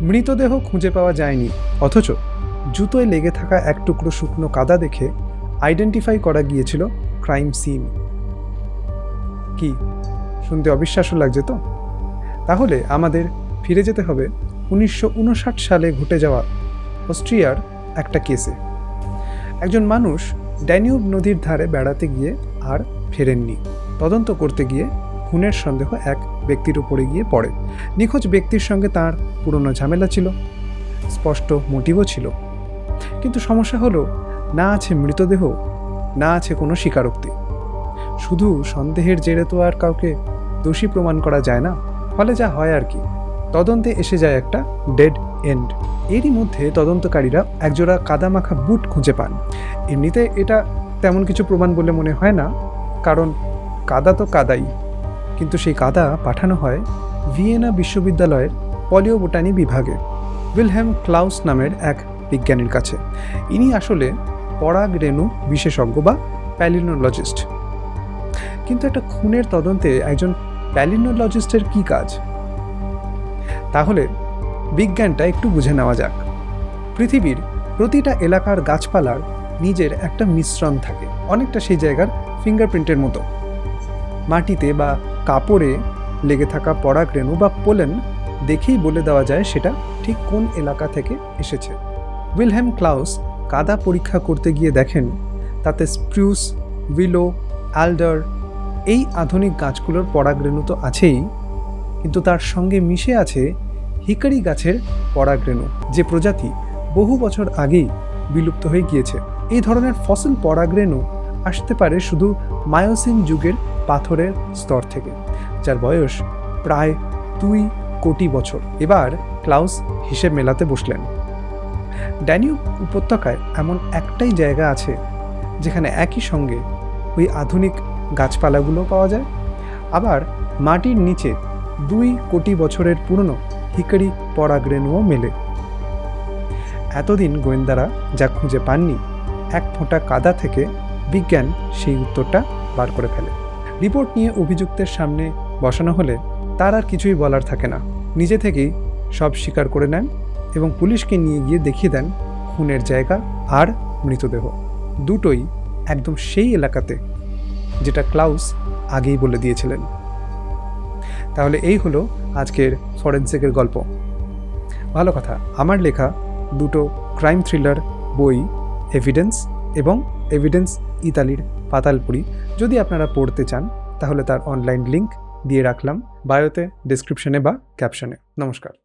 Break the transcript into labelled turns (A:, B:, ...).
A: মৃতদেহ খুঁজে পাওয়া যায়নি, অথচ জুতোয় লেগে থাকা এক টুকরো শুকনো কাদা দেখে আইডেন্টিফাই করা গিয়েছিল ক্রাইম সিন। কি শুনতে অবিশ্বাস্য লাগছে তো? তাহলে আমাদের ফিরে যেতে হবে 1959 সালে ঘটে যাওয়া অস্ট্রিয়ার একটা কেসে। একজন মানুষ ড্যানিউব নদীর ধারে বেড়াতে গিয়ে আর ফেরেননি। তদন্ত করতে গিয়ে খুনের সন্দেহ এক ব্যক্তির উপরে গিয়ে পড়ে। নিখোঁজ ব্যক্তির সঙ্গে তার পুরনো ঝামেলা ছিল, স্পষ্ট মোটিভও ছিল। কিন্তু সমস্যা হলো, না আছে মৃতদেহ, না আছে কোনো স্বীকারোক্তি। শুধু সন্দেহের জেরে তো আর কাউকে দোষী প্রমাণ করা যায় না। ফলে যা হয় আর কি, তদন্তে এসে যায় একটা ডেড এন্ড। এরই মধ্যে তদন্তকারীরা একজোড়া কাদামাখা বুট খুঁজে পান। এমনিতে এটা তেমন কিছু প্রমাণ বলে মনে হয় না, কারণ কাদা তো কাদাই। কিন্তু সেই কাদা পাঠানো হয় ভিয়েনা বিশ্ববিদ্যালয়ের পলিওবোটানি বিভাগে উইলহেম ক্লাউস নামের এক বিজ্ঞানীর কাছে। ইনি আসলে পরাগ রেণু বিশেষজ্ঞ বা প্যালিনোলজিস্ট। কিন্তু একটা খুনের তদন্তে একজন প্যালিনোলজিস্টের কি কাজ? তাহলে বিজ্ঞানটা একটু বুঝে নেওয়া যাক। পৃথিবীর প্রতিটা এলাকার গাছপালার নিজের একটা মিশ্রণ থাকে, অনেকটা সেই জায়গার ফিঙ্গারপ্রিন্টের মতো। মাটিতে বা কাপড়ে লেগে থাকা পরাগ রেণু বা পোলেন দেখেই বলে দেওয়া যায় সেটা ঠিক কোন এলাকা থেকে এসেছে। উইলহেম ক্লাউস কাদা পরীক্ষা করতে গিয়ে দেখেন তাতে স্প্রুস, উইলো, অ্যালডার এই আধুনিক গাছগুলোর পরাগ রেণু তো আছেই, কিন্তু তার সঙ্গে মিশে আছে হিকারি গাছের পরাগ রেণু, যে প্রজাতি বহু বছর আগেই বিলুপ্ত হয়ে গিয়েছে। এই ধরনের ফসিল পরাগ রেণু আসতে পারে শুধু মায়োসিন যুগের পাথরের স্তর থেকে, যার বয়স প্রায় 2 কোটি বছর। এবার ক্লাউস হিসেব মেলাতে বসলেন। ড্যানিউব উপত্যকায় এমন একটাই জায়গা আছে যেখানে একই সঙ্গে ওই আধুনিক গাছপালাগুলো পাওয়া যায়, আবার মাটির নিচে 2 কোটি বছরের পুরনো হিকারি পরাগ রেণুও মেলে। এতদিন গোয়েন্দারা যা খুঁজে পাননি, এক ফোঁটা কাদা থেকে বিজ্ঞান সেই উত্তরটা বার করে ফেলে। রিপোর্ট নিয়ে অভিযুক্তের সামনে বসানো হলে তার আর কিছুই বলার থাকে না, নিজে থেকেই সব স্বীকার করে নেন এবং পুলিশকে নিয়ে গিয়ে দেখিয়ে দেন খুনের জায়গা আর মৃতদেহ দুটোই একদম সেই এলাকাতে, যেটা ক্লাউস আগেই বলে দিয়েছিলেন। তাহলে এই হলো আজকের ফরেনসিকের গল্প। ভালো কথা, আমার লেখা দুটো ক্রাইম থ্রিলার বই, এভিডেন্স এবং এভিডেন্স ইতালির পাতালপুরি, যদি আপনারা পড়তে চান তাহলে তার অনলাইন লিঙ্ক দিয়ে রাখলাম বায়োতে, ডেসক্রিপশনে বা ক্যাপশনে। নমস্কার।